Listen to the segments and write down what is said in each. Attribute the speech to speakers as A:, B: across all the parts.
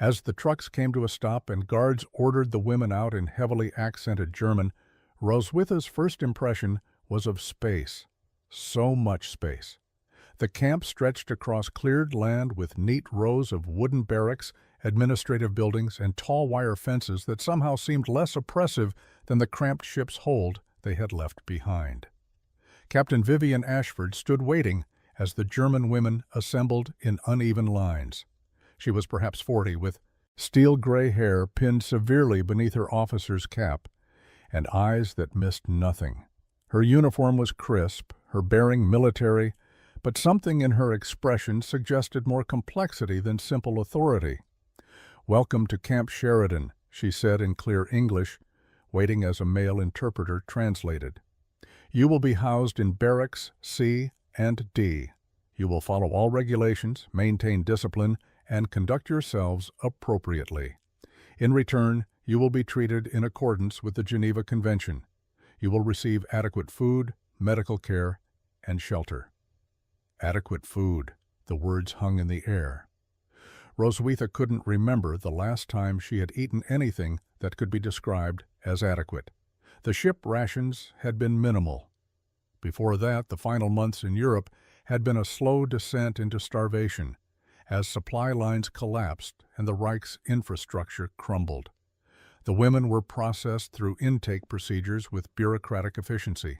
A: As the trucks came to a stop and guards ordered the women out in heavily accented German, Roswitha's first impression was of space. So much space. The camp stretched across cleared land with neat rows of wooden barracks, administrative buildings, and tall wire fences that somehow seemed less oppressive than the cramped ship's hold they had left behind. Captain Vivian Ashford stood waiting as the German women assembled in uneven lines. She was perhaps 40, with steel-gray hair pinned severely beneath her officer's cap, and eyes that missed nothing. Her uniform was crisp, her bearing military, but something in her expression suggested more complexity than simple authority. "Welcome to Camp Sheridan," she said in clear English, waiting as a male interpreter translated. "You will be housed in Barracks C and D. You will follow all regulations, maintain discipline, and conduct yourselves appropriately. In return, you will be treated in accordance with the Geneva Convention. You will receive adequate food, medical care, and shelter." Adequate food. The words hung in the air. Roswitha couldn't remember the last time she had eaten anything that could be described as adequate. The ship rations had been minimal. Before that, the final months in Europe had been a slow descent into starvation, as supply lines collapsed and the Reich's infrastructure crumbled. The women were processed through intake procedures with bureaucratic efficiency.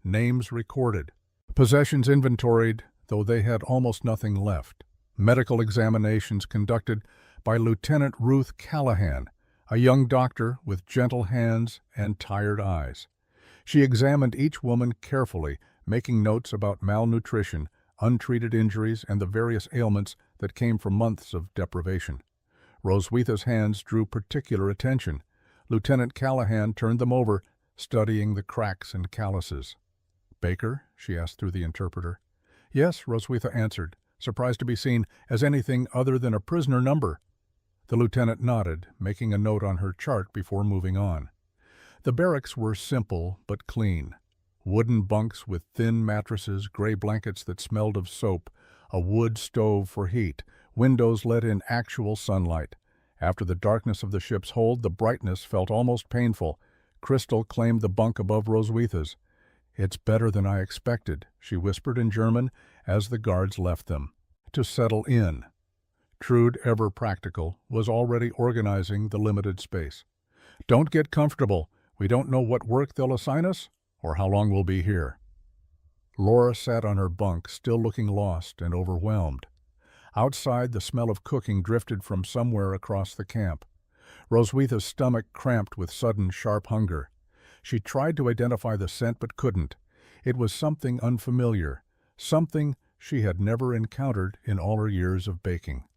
A: Names recorded, possessions inventoried, though they had almost nothing left. Medical examinations conducted by Lieutenant Ruth Callahan, a young doctor with gentle hands and tired eyes. She examined each woman carefully, making notes about malnutrition, untreated injuries, and the various ailments that came from months of deprivation. Roswitha's hands drew particular attention. Lieutenant Callahan turned them over, studying the cracks and calluses. "Baker?" she asked through the interpreter. "Yes," Roswitha answered, surprised to be seen as anything other than a prisoner number. The lieutenant nodded, making a note on her chart before moving on. The barracks were simple but clean. Wooden bunks with thin mattresses, gray blankets that smelled of soap, a wood stove for heat, windows let in actual sunlight. After the darkness of the ship's hold, the brightness felt almost painful. Crystal claimed the bunk above Roswitha's. "It's better than I expected," she whispered in German as the guards left them. To settle in. Trude, ever practical, was already organizing the limited space. "Don't get comfortable. We don't know what work they'll assign us or how long we'll be here." Laura sat on her bunk, still looking lost and overwhelmed. Outside, the smell of cooking drifted from somewhere across the camp. Roswitha's stomach cramped with sudden, sharp hunger. She tried to identify the scent but couldn't. It was something unfamiliar, something she had never encountered in all her years of baking.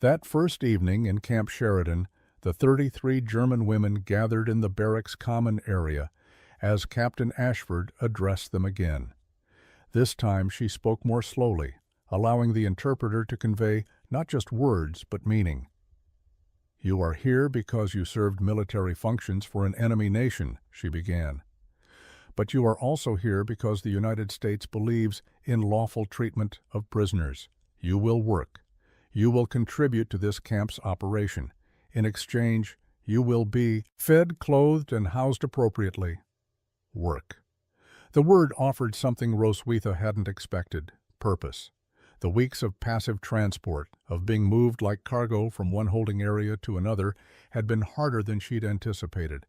A: That first evening in Camp Sheridan, the 33 German women gathered in the barracks common area as Captain Ashford addressed them again. This time she spoke more slowly, allowing the interpreter to convey not just words but meaning. "You are here because you served military functions for an enemy nation," she began. "But you are also here because the United States believes in lawful treatment of prisoners. You will work. You will contribute to this camp's operation. In exchange, you will be fed, clothed, and housed appropriately. Work." The word offered something Roswitha hadn't expected: purpose. The weeks of passive transport, of being moved like cargo from one holding area to another, had been harder than she'd anticipated.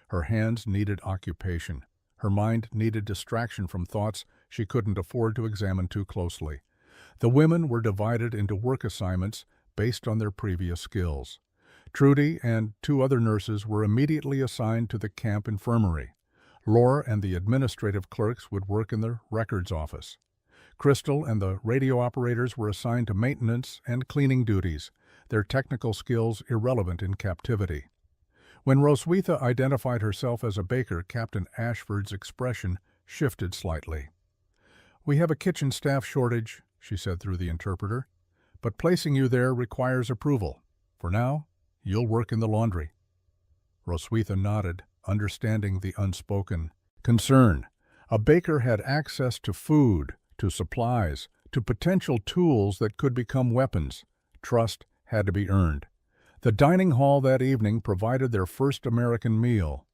A: Her hands needed occupation. Her mind needed distraction from thoughts she couldn't afford to examine too closely. The women were divided into work assignments based on their previous skills. Trudy and 2 other nurses were immediately assigned to the camp infirmary. Laura and the administrative clerks would work in the records office. Crystal and the radio operators were assigned to maintenance and cleaning duties, their technical skills irrelevant in captivity. When Roswitha identified herself as a baker, Captain Ashford's expression shifted slightly. "We have a kitchen staff shortage," she said through the interpreter, "but placing you there requires approval. For now, you'll work in the laundry." Roswitha nodded, understanding the unspoken concern. A baker had access to food, to supplies, to potential tools that could become weapons. Trust had to be earned. The dining hall that evening provided their first American meal.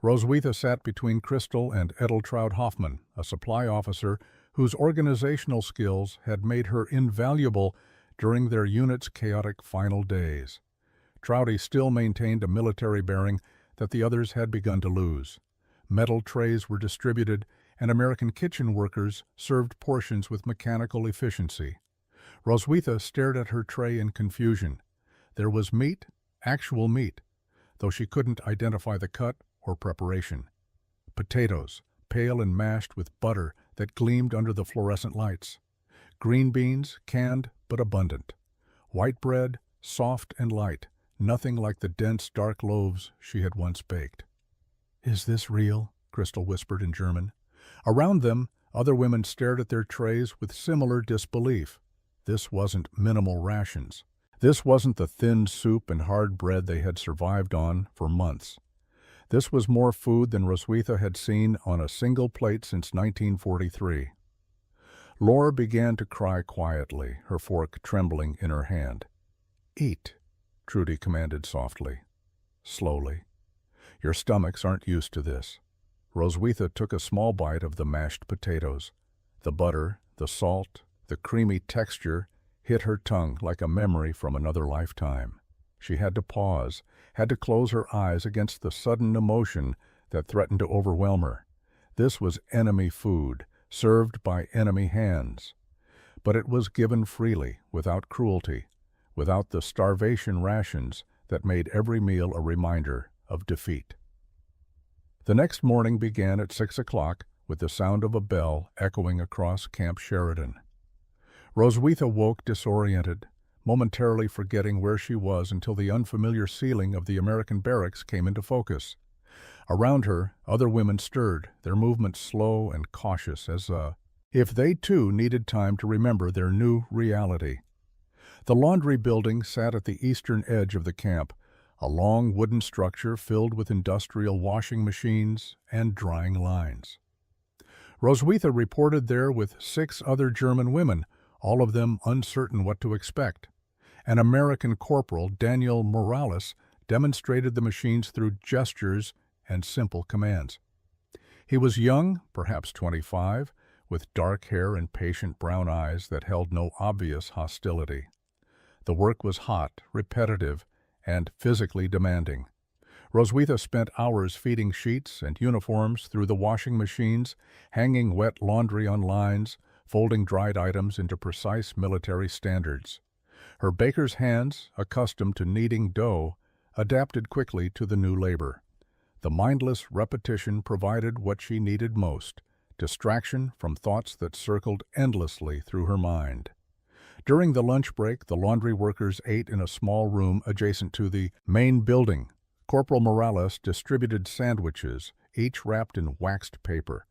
A: Roswitha sat between Crystal and Edeltraud Hoffman, a supply officer whose organizational skills had made her invaluable during their unit's chaotic final days. Trouty still maintained a military bearing that the others had begun to lose. Metal trays were distributed, and American kitchen workers served portions with mechanical efficiency. Roswitha stared at her tray in confusion. There was meat, actual meat, though she couldn't identify the cut or preparation. Potatoes, pale and mashed with butter that gleamed under the fluorescent lights. Green beans, canned but abundant. White bread, soft and light, nothing like the dense, dark loaves she had once baked. "Is this real?" Crystal whispered in German. Around them, other women stared at their trays with similar disbelief. This wasn't minimal rations. This wasn't the thin soup and hard bread they had survived on for months. This was more food than Roswitha had seen on a single plate since 1943. Laura began to cry quietly, her fork trembling in her hand. "Eat," Trudy commanded softly. Slowly. "Your stomachs aren't used to this." Roswitha took a small bite of the mashed potatoes. The butter, the salt, the creamy texture hit her tongue like a memory from another lifetime. She had to pause, had to close her eyes against the sudden emotion that threatened to overwhelm her. This was enemy food, served by enemy hands. But it was given freely, without cruelty, without the starvation rations that made every meal a reminder of defeat. The next morning began at 6 o'clock with the sound of a bell echoing across Camp Sheridan. Roswitha woke disoriented, momentarily forgetting where she was until the unfamiliar ceiling of the American barracks came into focus. Around her, other women stirred, their movements slow and cautious as if they too needed time to remember their new reality. The laundry building sat at the eastern edge of the camp, a long wooden structure filled with industrial washing machines and drying lines. Roswitha reported there with 6 other German women, all of them uncertain what to expect. An American corporal, Daniel Morales, demonstrated the machines through gestures and simple commands. He was young, perhaps 25, with dark hair and patient brown eyes that held no obvious hostility. The work was hot, repetitive, and physically demanding. Roswitha spent hours feeding sheets and uniforms through the washing machines, hanging wet laundry on lines, folding dried items into precise military standards. Her baker's hands, accustomed to kneading dough, adapted quickly to the new labor. The mindless repetition provided what she needed most, distraction from thoughts that circled endlessly through her mind. During the lunch break, the laundry workers ate in a small room adjacent to the main building. Corporal Morales distributed sandwiches, each wrapped in waxed paper.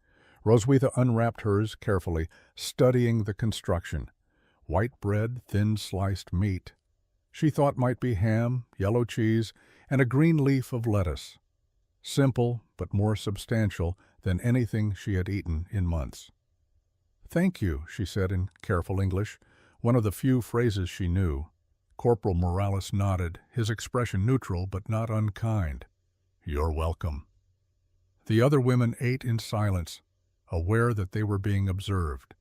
A: Roswitha unwrapped hers carefully, studying the construction. White bread, thin sliced meat. She thought might be ham, yellow cheese, and a green leaf of lettuce. Simple, but more substantial than anything she had eaten in months. "Thank you," she said in careful English, one of the few phrases she knew. Corporal Morales nodded, his expression neutral but not unkind. "You're welcome." The other women ate in silence, aware that they were being observed.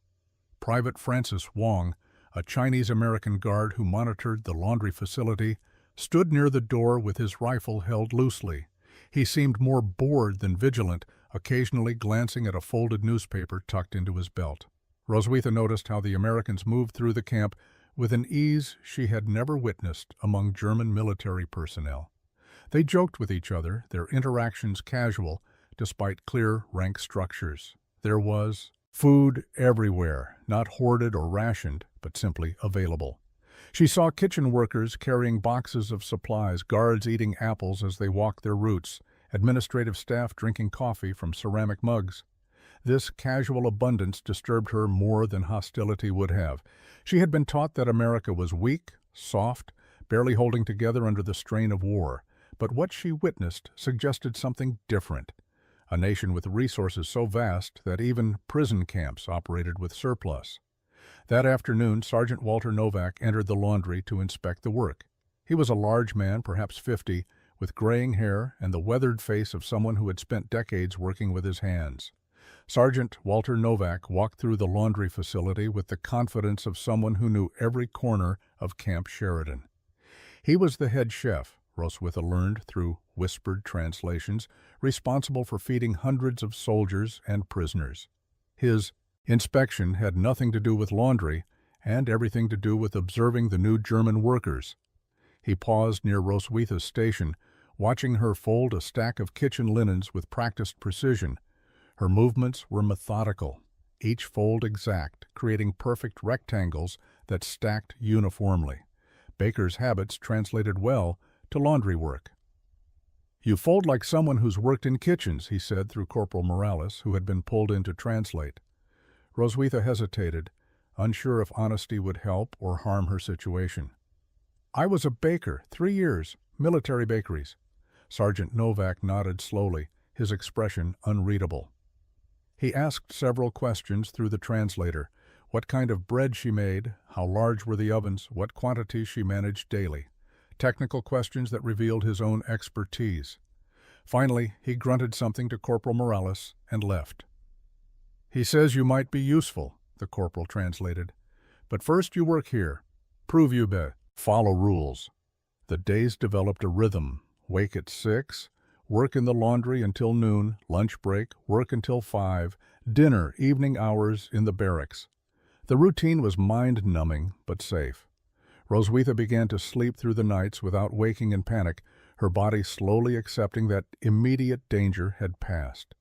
A: Private Francis Wong, a Chinese-American guard who monitored the laundry facility, stood near the door with his rifle held loosely. He seemed more bored than vigilant, occasionally glancing at a folded newspaper tucked into his belt. Roswitha noticed how the Americans moved through the camp with an ease she had never witnessed among German military personnel. They joked with each other, their interactions casual, despite clear rank structures. There was food everywhere, not hoarded or rationed, but simply available. She saw kitchen workers carrying boxes of supplies, guards eating apples as they walked their routes, administrative staff drinking coffee from ceramic mugs. This casual abundance disturbed her more than hostility would have. She had been taught that America was weak, soft, barely holding together under the strain of war. But what she witnessed suggested something different. A nation with resources so vast that even prison camps operated with surplus. That afternoon, Sergeant Walter Novak entered the laundry to inspect the work. He was a large man, perhaps 50, with graying hair and the weathered face of someone who had spent decades working with his hands. Sergeant Walter Novak walked through the laundry facility with the confidence of someone who knew every corner of Camp Sheridan. He was the head chef, Roswitha learned through whispered translations, responsible for feeding hundreds of soldiers and prisoners. His inspection had nothing to do with laundry and everything to do with observing the new German workers. He paused near Roswitha's station, watching her fold a stack of kitchen linens with practiced precision. Her movements were methodical, each fold exact, creating perfect rectangles that stacked uniformly. Baker's habits translated well to laundry work. "You fold like someone who's worked in kitchens," he said through Corporal Morales, who had been pulled in to translate. Roswitha hesitated, unsure if honesty would help or harm her situation. "I was a baker, 3 years, military bakeries." Sergeant Novak nodded slowly, his expression unreadable. He asked several questions through the translator: what kind of bread she made, how large were the ovens, what quantities she managed daily. Technical questions that revealed his own expertise. Finally, he grunted something to Corporal Morales and left. "He says you might be useful," the corporal translated. "But first you work here. Prove you follow rules." The days developed a rhythm. Wake at 6, work in the laundry until noon, lunch break, work until 5, dinner, evening hours in the barracks. The routine was mind-numbing but safe. Roswitha began to sleep through the nights without waking in panic, her body slowly accepting that immediate danger had passed.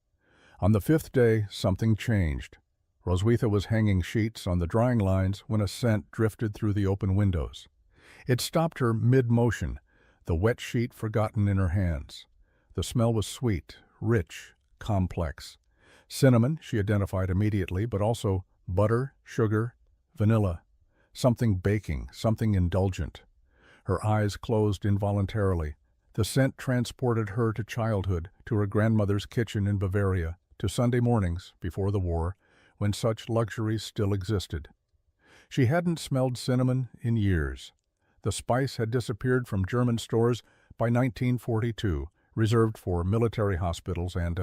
A: On the 5th day, something changed. Roswitha was hanging sheets on the drying lines when a scent drifted through the open windows. It stopped her mid-motion, the wet sheet forgotten in her hands. The smell was sweet, rich, complex. Cinnamon, she identified immediately, but also butter, sugar, vanilla. Something baking, something indulgent. Her eyes closed involuntarily. The scent transported her to childhood, to her grandmother's kitchen in Bavaria, to Sunday mornings, before the war, when such luxuries still existed. She hadn't smelled cinnamon in years. The spice had disappeared from German stores by 1942, reserved for military hospitals and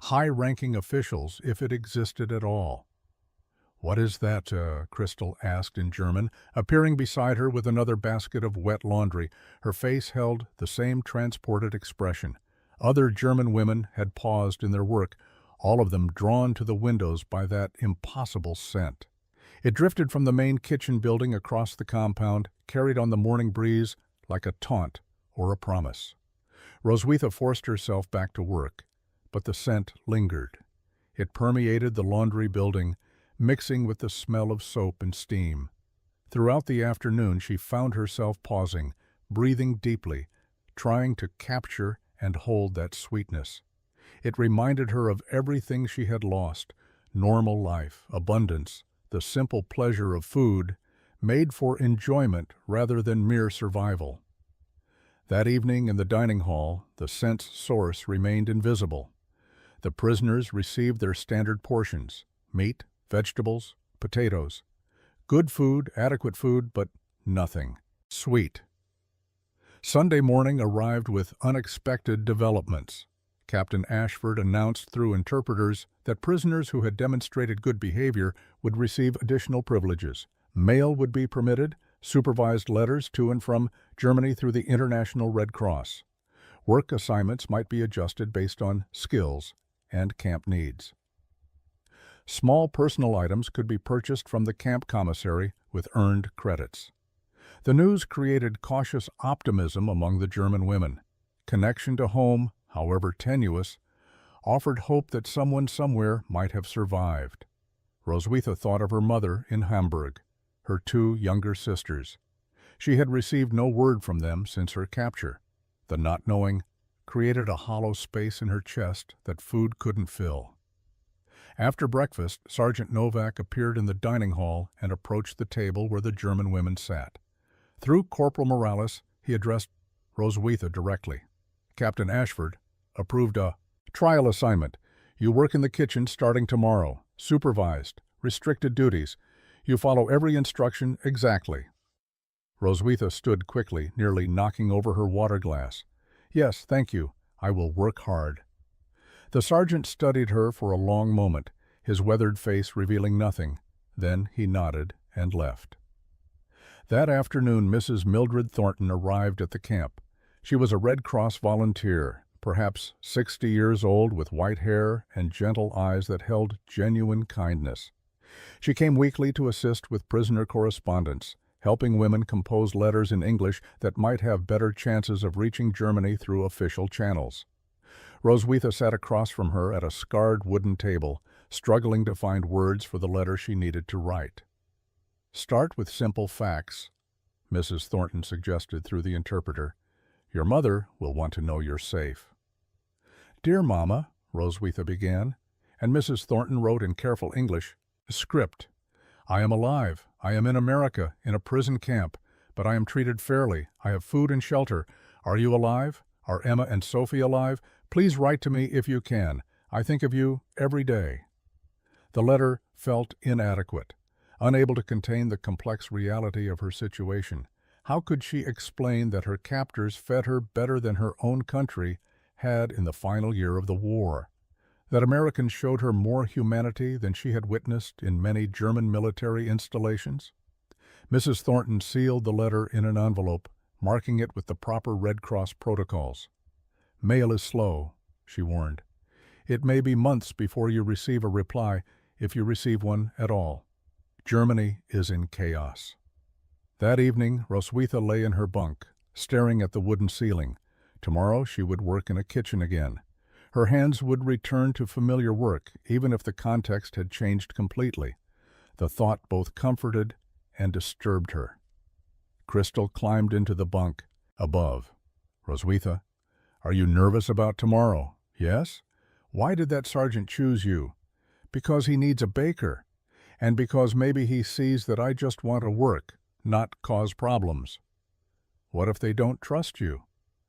A: high-ranking officials, if it existed at all. "What is that?" Crystal asked in German, appearing beside her with another basket of wet laundry. Her face held the same transported expression. Other German women had paused in their work, all of them drawn to the windows by that impossible scent. It drifted from the main kitchen building across the compound, carried on the morning breeze like a taunt or a promise. Roswitha forced herself back to work, but the scent lingered. It permeated the laundry building, mixing with the smell of soap and steam. Throughout the afternoon she found herself pausing, breathing deeply, trying to capture and hold that sweetness. It reminded her of everything she had lost: normal life, abundance, the simple pleasure of food, made for enjoyment rather than mere survival. That evening in the dining hall, the scent's source remained invisible. The prisoners received their standard portions: meat, vegetables, potatoes. Good food, adequate food, but nothing sweet. Sunday morning arrived with unexpected developments. Captain Ashford announced through interpreters that prisoners who had demonstrated good behavior would receive additional privileges. Mail would be permitted, supervised letters to and from Germany through the International Red Cross. Work assignments might be adjusted based on skills and camp needs. Small personal items could be purchased from the camp commissary with earned credits. The news created cautious optimism among the German women. Connection to home, however tenuous, offered hope that someone somewhere might have survived. Roswitha thought of her mother in Hamburg, her 2 younger sisters. She had received no word from them since her capture. The not knowing created a hollow space in her chest that food couldn't fill. After breakfast, Sergeant Novak appeared in the dining hall and approached the table where the German women sat. Through Corporal Morales, he addressed Roswitha directly. Captain Ashford approved a trial assignment. You work in the kitchen starting tomorrow. Supervised. Restricted duties. You follow every instruction exactly." Roswitha stood quickly, nearly knocking over her water glass. "Yes, thank you. I will work hard." The sergeant studied her for a long moment, his weathered face revealing nothing. Then he nodded and left. That afternoon, Mrs. Mildred Thornton arrived at the camp. She was a Red Cross volunteer, perhaps 60 years old, with white hair and gentle eyes that held genuine kindness. She came weekly to assist with prisoner correspondence, helping women compose letters in English that might have better chances of reaching Germany through official channels. Roswitha sat across from her at a scarred wooden table, struggling to find words for the letter she needed to write. "Start with simple facts," Mrs. Thornton suggested through the interpreter. "Your mother will want to know you're safe." "Dear Mama," Roswitha began, and Mrs. Thornton wrote in careful English, "Script. I am alive. I am in America, in a prison camp, but I am treated fairly. I have food and shelter. Are you alive? Are Emma and Sophie alive? Please write to me if you can. I think of you every day." The letter felt inadequate, unable to contain the complex reality of her situation. How could she explain that her captors fed her better than her own country had in the final year of the war? That Americans showed her more humanity than she had witnessed in many German military installations? Mrs. Thornton sealed the letter in an envelope, marking it with the proper Red Cross protocols. "Mail is slow," she warned. "It may be months before you receive a reply, if you receive one at all. Germany is in chaos." That evening, Roswitha lay in her bunk, staring at the wooden ceiling. Tomorrow she would work in a kitchen again. Her hands would return to familiar work, even if the context had changed completely. The thought both comforted and disturbed her. Crystal climbed into the bunk above. "Roswitha, are you nervous about tomorrow?" "Yes." "Why did that sergeant choose you?" "Because he needs a baker, and because maybe he sees that I just want to work, not cause problems." "What if they don't trust you?"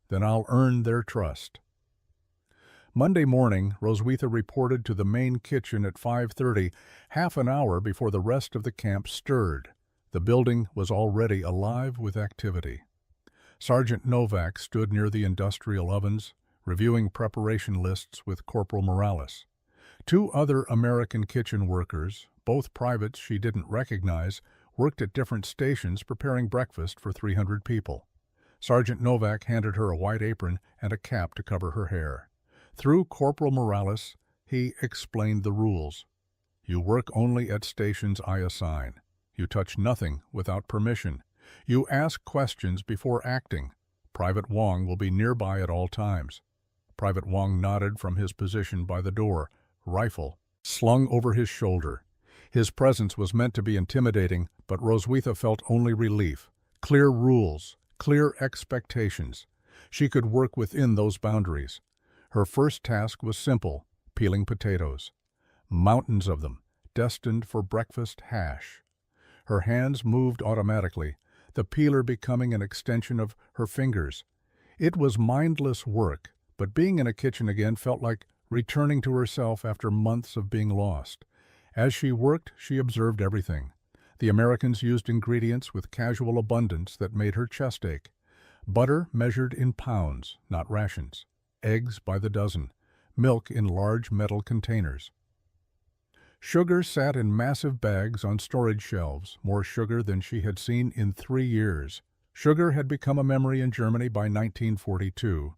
A: "Then I'll earn their trust." Monday morning, Roswitha reported to the main kitchen at 5:30, half an hour before the rest of the camp stirred. The building was already alive with activity. Sergeant Novak stood near the industrial ovens, reviewing preparation lists with Corporal Morales. Two other American kitchen workers, both privates she didn't recognize, worked at different stations preparing breakfast for 300 people. Sergeant Novak handed her a white apron and a cap to cover her hair. Through Corporal Morales, he explained the rules. "You work only at stations I assign. You touch nothing without permission. You ask questions before acting. Private Wong will be nearby at all times." Private Wong nodded from his position by the door, rifle slung over his shoulder. His presence was meant to be intimidating, but Roswitha felt only relief. Clear rules, clear expectations. She could work within those boundaries. Her first task was simple: peeling potatoes. Mountains of them, destined for breakfast hash. Her hands moved automatically, the peeler becoming an extension of her fingers. It was mindless work, but being in a kitchen again felt like returning to herself after months of being lost. As she worked, she observed everything. The Americans used ingredients with casual abundance that made her chest ache. Butter measured in pounds, not rations. Eggs by the dozen. Milk in large metal containers. Sugar sat in massive bags on storage shelves, more sugar than she had seen in 3 years. Sugar had become a memory in Germany by 1942.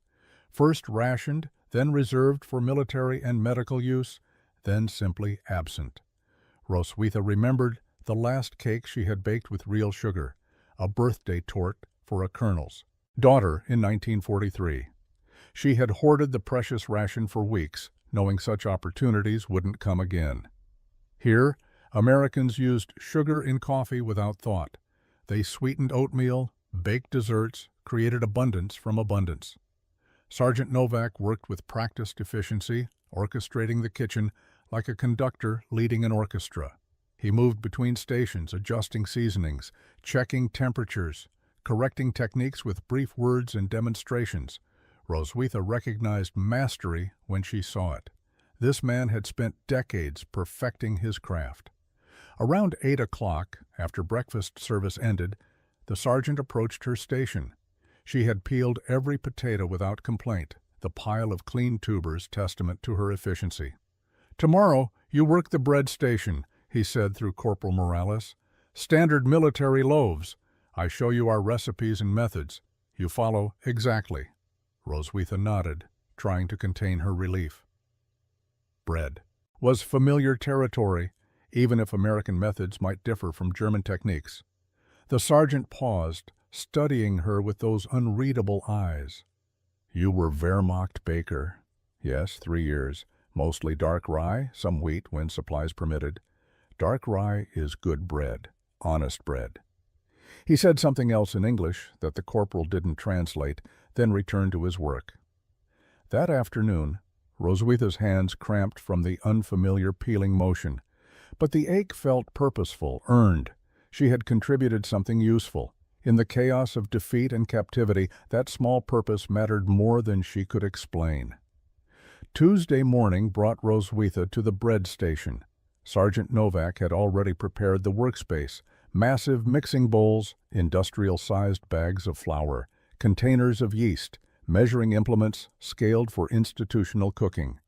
A: First rationed, then reserved for military and medical use, then simply absent. Roswitha remembered the last cake she had baked with real sugar, a birthday torte for a colonel's daughter in 1943. She had hoarded the precious ration for weeks, knowing such opportunities wouldn't come again. Here, Americans used sugar in coffee without thought. They sweetened oatmeal, baked desserts, created abundance from abundance. Sergeant Novak worked with practiced efficiency, orchestrating the kitchen like a conductor leading an orchestra. He moved between stations, adjusting seasonings, checking temperatures, correcting techniques with brief words and demonstrations. Roswitha recognized mastery when she saw it. This man had spent decades perfecting his craft. Around 8 o'clock, after breakfast service ended, the sergeant approached her station. She had peeled every potato without complaint, the pile of clean tubers testament to her efficiency. "Tomorrow, you work the bread station," he said through Corporal Morales. "Standard military loaves. I show you our recipes and methods. You follow exactly." Roswitha nodded, trying to contain her relief. Bread was familiar territory, even if American methods might differ from German techniques. The sergeant paused, studying her with those unreadable eyes. "You were Wehrmacht baker." "Yes, 3 years. Mostly dark rye, some wheat when supplies permitted. Dark rye is good bread, honest bread." He said something else in English that the corporal didn't translate, then returned to his work. That afternoon, Roswitha's hands cramped from the unfamiliar peeling motion, but the ache felt purposeful, earned. She had contributed something useful. In the chaos of defeat and captivity, that small purpose mattered more than she could explain. Tuesday morning brought Roswitha to the bread station. Sergeant Novak had already prepared the workspace, massive mixing bowls, industrial-sized bags of flour, containers of yeast, measuring implements scaled for institutional cooking.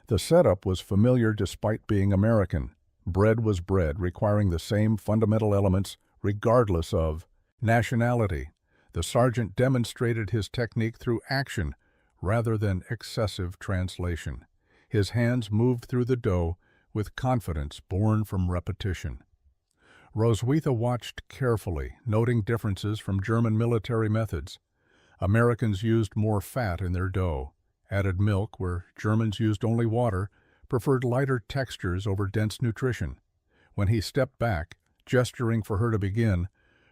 A: The setup was familiar despite being American. Bread was bread, requiring the same fundamental elements regardless of nationality. The sergeant demonstrated his technique through action rather than excessive translation. His hands moved through the dough with confidence born from repetition. Roswitha watched carefully, noting differences from German military methods. Americans used more fat in their dough, added milk where Germans used only water, preferred lighter textures over dense nutrition. When he stepped back, gesturing for her to begin,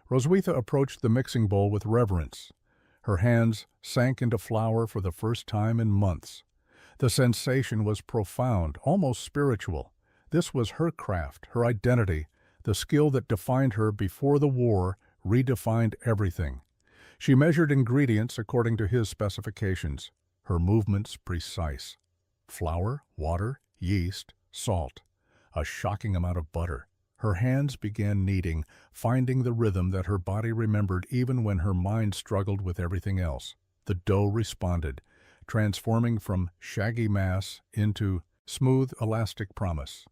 A: Roswitha approached the mixing bowl with reverence. Her hands sank into flour for the first time in months. The sensation was profound, almost spiritual. This was her craft, her identity. The skill that defined her before the war redefined everything. She measured ingredients according to his specifications, her movements precise. Flour, water, yeast, salt, a shocking amount of butter. Her hands began kneading, finding the rhythm that her body remembered even when her mind struggled with everything else. The dough responded, transforming from shaggy mass into smooth, elastic promise.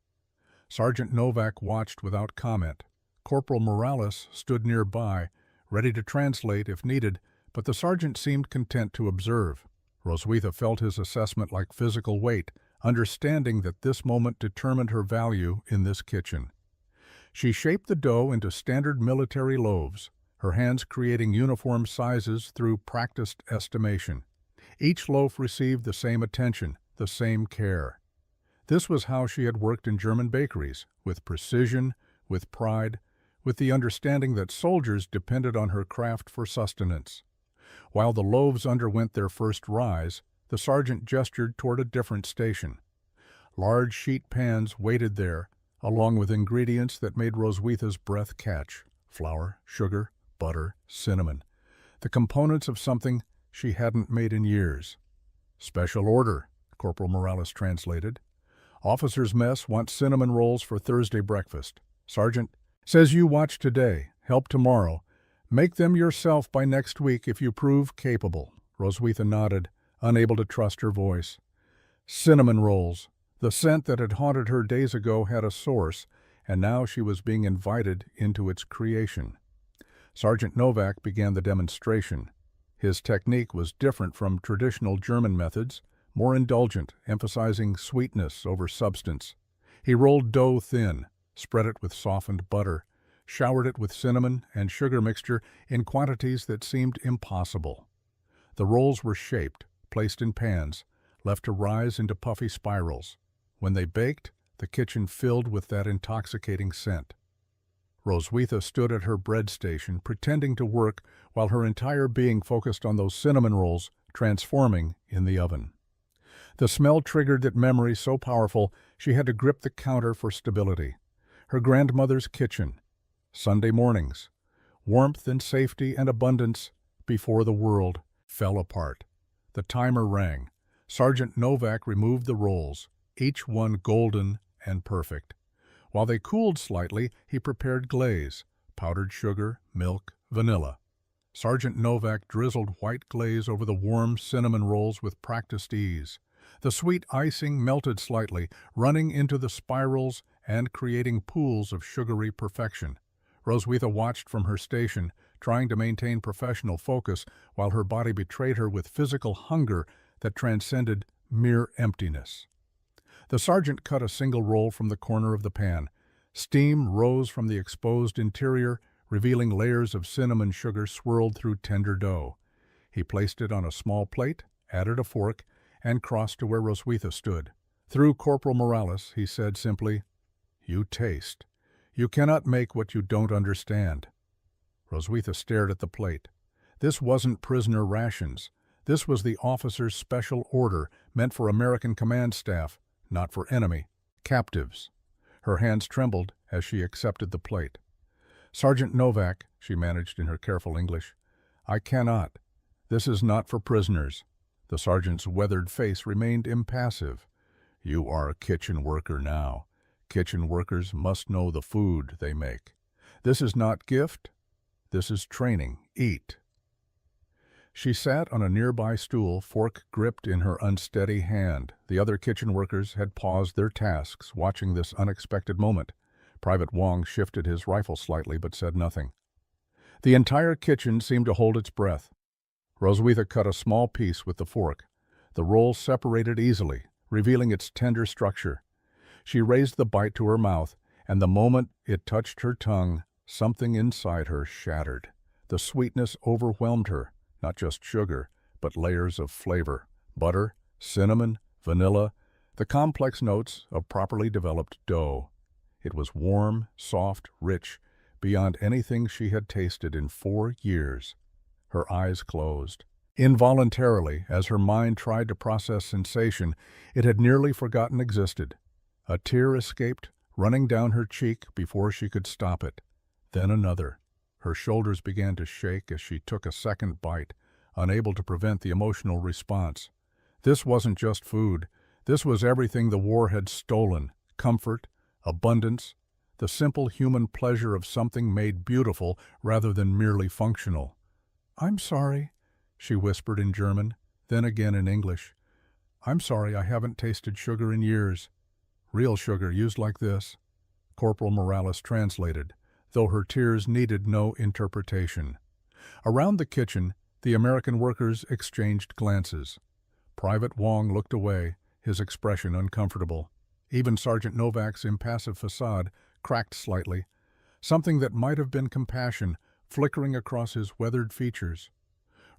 A: Sergeant Novak watched without comment. Corporal Morales stood nearby, ready to translate if needed, but the sergeant seemed content to observe. Roswitha felt his assessment like physical weight, understanding that this moment determined her value in this kitchen. She shaped the dough into standard military loaves, her hands creating uniform sizes through practiced estimation. Each loaf received the same attention, the same care. This was how she had worked in German bakeries, with precision, with pride, with the understanding that soldiers depended on her craft for sustenance. While the loaves underwent their first rise, the sergeant gestured toward a different station. Large sheet pans waited there, along with ingredients that made Roswitha's breath catch: flour, sugar, butter, cinnamon, the components of something she hadn't made in years. "Special order," Corporal Morales translated. "Officers' mess wants cinnamon rolls for Thursday breakfast. Sergeant says you watch today, help tomorrow. Make them yourself by next week if you prove capable." Roswitha nodded, unable to trust her voice. Cinnamon rolls. The scent that had haunted her days ago had a source, and now she was being invited into its creation. Sergeant Novak began the demonstration. His technique was different from traditional German methods, more indulgent, emphasizing sweetness over substance. He rolled dough thin, spread it with softened butter, showered it with cinnamon and sugar mixture in quantities that seemed impossible. The rolls were shaped, placed in pans, left to rise into puffy spirals. When they baked, the kitchen filled with that intoxicating scent. Roswitha stood at her bread station, pretending to work while her entire being focused on those cinnamon rolls transforming in the oven. The smell triggered that memory so powerful she had to grip the counter for stability. Her grandmother's kitchen. Sunday mornings. Warmth and safety and abundance before the world fell apart. The timer rang. Sergeant Novak removed the rolls, each one golden and perfect. While they cooled slightly, he prepared glaze, powdered sugar, milk, vanilla. Sergeant Novak drizzled white glaze over the warm cinnamon rolls with practiced ease. The sweet icing melted slightly, running into the spirals and creating pools of sugary perfection. Roswitha watched from her station, trying to maintain professional focus while her body betrayed her with physical hunger that transcended mere emptiness. The sergeant cut a single roll from the corner of the pan. Steam rose from the exposed interior, revealing layers of cinnamon sugar swirled through tender dough. He placed it on a small plate, added a fork, and crossed to where Roswitha stood. Through Corporal Morales, he said simply, "You taste. You cannot make what you don't understand." Roswitha stared at the plate. This wasn't prisoner rations. This was the officer's special order, meant for American command staff, not for enemy captives. Her hands trembled as she accepted the plate. "Sergeant Novak," she managed in her careful English, "I cannot. This is not for prisoners." The sergeant's weathered face remained impassive. "You are a kitchen worker now. Kitchen workers must know the food they make. This is not gift. This is training. Eat." She sat on a nearby stool, fork gripped in her unsteady hand. The other kitchen workers had paused their tasks, watching this unexpected moment. Private Wong shifted his rifle slightly but said nothing. The entire kitchen seemed to hold its breath. Roswitha cut a small piece with the fork. The roll separated easily, revealing its tender structure. She raised the bite to her mouth, and the moment it touched her tongue, something inside her shattered. The sweetness overwhelmed her, not just sugar, but layers of flavor. Butter, cinnamon, vanilla, the complex notes of properly developed dough. It was warm, soft, rich, beyond anything she had tasted in 4 years. Her eyes closed. Involuntarily, as her mind tried to process sensation it had nearly forgotten existed. A tear escaped, running down her cheek before she could stop it. Then another. Her shoulders began to shake as she took a second bite, unable to prevent the emotional response. This wasn't just food. This was everything the war had stolen: comfort, abundance, the simple human pleasure of something made beautiful rather than merely functional. "I'm sorry," she whispered in German, then again in English. "I'm sorry I haven't tasted sugar in years. Real sugar used like this." Corporal Morales translated, though her tears needed no interpretation. Around the kitchen, the American workers exchanged glances. Private Wong looked away, his expression uncomfortable. Even Sergeant Novak's impassive facade cracked slightly, something that might have been compassion flickering across his weathered features.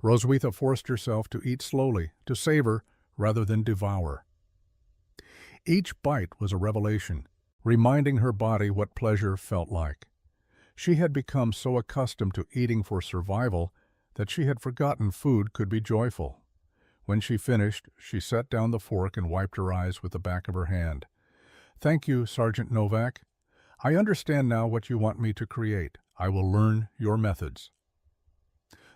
A: Roswitha forced herself to eat slowly, to savor rather than devour. Each bite was a revelation, reminding her body what pleasure felt like. She had become so accustomed to eating for survival that she had forgotten food could be joyful. When she finished, she set down the fork and wiped her eyes with the back of her hand. "Thank you, Sergeant Novak. I understand now what you want me to create. I will learn your methods."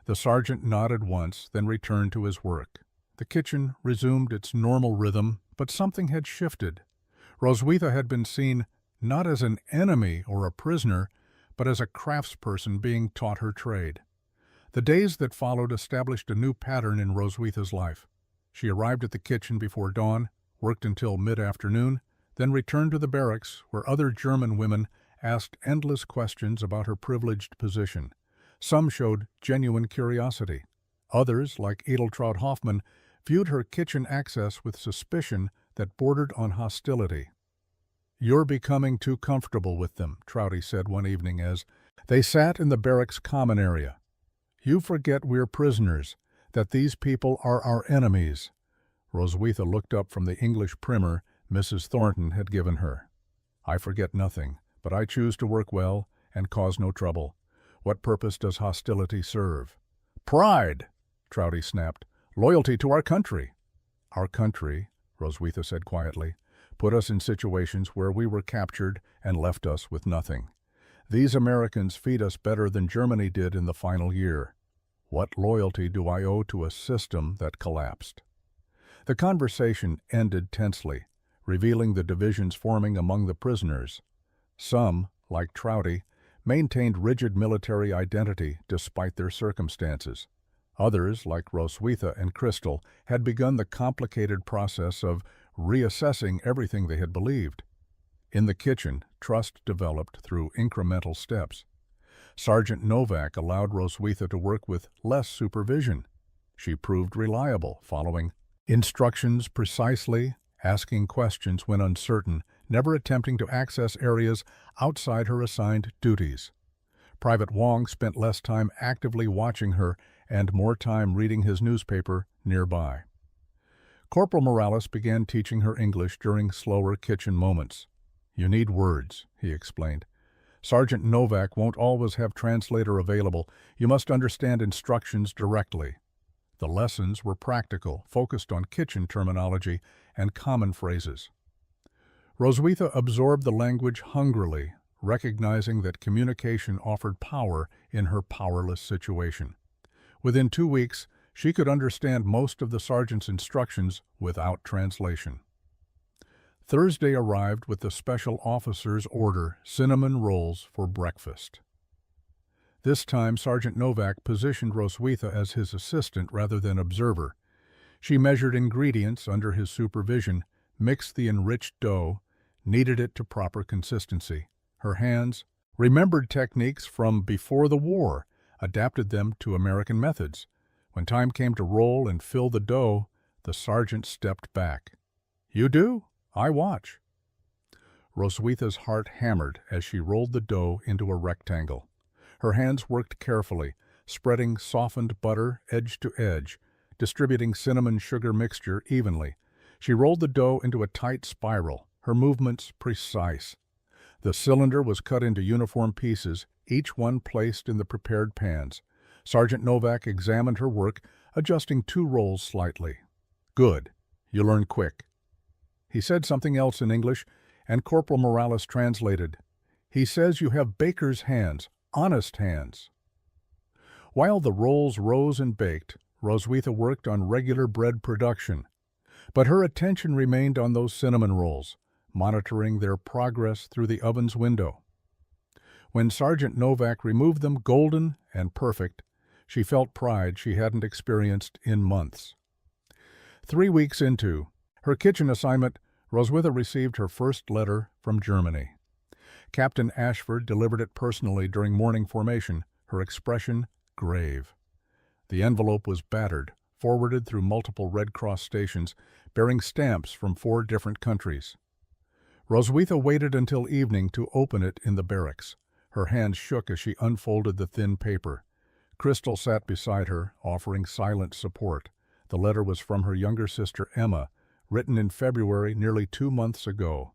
A: The sergeant nodded once, then returned to his work. The kitchen resumed its normal rhythm, but something had shifted. Roswitha had been seen not as an enemy or a prisoner, but as a craftsperson being taught her trade. The days that followed established a new pattern in Roswitha's life. She arrived at the kitchen before dawn, worked until mid-afternoon, then returned to the barracks where other German women asked endless questions about her privileged position. Some showed genuine curiosity. Others, like Edeltraud Hoffmann, viewed her kitchen access with suspicion that bordered on hostility. "You're becoming too comfortable with them," Trouty said one evening as they sat in the barracks common area. "You forget we're prisoners, that these people are our enemies." Roswitha looked up from the English primer Mrs. Thornton had given her. "I forget nothing, but I choose to work well and cause no trouble. What purpose does hostility serve?" "Pride," Trouty snapped. "Loyalty to our country." "Our country," Roswitha said quietly, "put us in situations where we were captured and left us with nothing. These Americans feed us better than Germany did in the final year. What loyalty do I owe to a system that collapsed?" The conversation ended tensely, revealing the divisions forming among the prisoners. Some, like Trouty, maintained rigid military identity despite their circumstances. Others, like Roswitha and Crystal, had begun the complicated process of reassessing everything they had believed. In the kitchen, trust developed through incremental steps. Sergeant Novak allowed Roswitha to work with less supervision. She proved reliable, following instructions precisely, asking questions when uncertain, never attempting to access areas outside her assigned duties. Private Wong spent less time actively watching her and more time reading his newspaper nearby. Corporal Morales began teaching her English during slower kitchen moments. "You need words," he explained. "Sergeant Novak won't always have translator available. You must understand instructions directly." The lessons were practical, focused on kitchen terminology and common phrases. Roswitha absorbed the language hungrily, recognizing that communication offered power in her powerless situation. Within 2 weeks, she could understand most of the sergeant's instructions without translation. Thursday arrived with the special officer's order, cinnamon rolls for breakfast. This time, Sergeant Novak positioned Roswitha as his assistant rather than observer. She measured ingredients under his supervision, mixed the enriched dough, kneaded it to proper consistency. Her hands remembered techniques from before the war, adapted them to American methods. When time came to roll and fill the dough, the sergeant stepped back. "You do? I watch." Roswitha's heart hammered as she rolled the dough into a rectangle. Her hands worked carefully, spreading softened butter edge to edge, distributing cinnamon sugar mixture evenly. She rolled the dough into a tight spiral, her movements precise. The cylinder was cut into uniform pieces, each one placed in the prepared pans. Sergeant Novak examined her work, adjusting 2 rolls slightly. "Good. You learn quick." He said something else in English, and Corporal Morales translated. "He says you have baker's hands, honest hands." While the rolls rose and baked, Roswitha worked on regular bread production. But her attention remained on those cinnamon rolls, monitoring their progress through the oven's window. When Sergeant Novak removed them golden and perfect, she felt pride she hadn't experienced in months. 3 weeks into her kitchen assignment, Roswitha received her first letter from Germany. Captain Ashford delivered it personally during morning formation, her expression grave. The envelope was battered, forwarded through multiple Red Cross stations, bearing stamps from 4 different countries. Roswitha waited until evening to open it in the barracks. Her hands shook as she unfolded the thin paper. Crystal sat beside her, offering silent support. The letter was from her younger sister Emma, written in February nearly 2 months ago.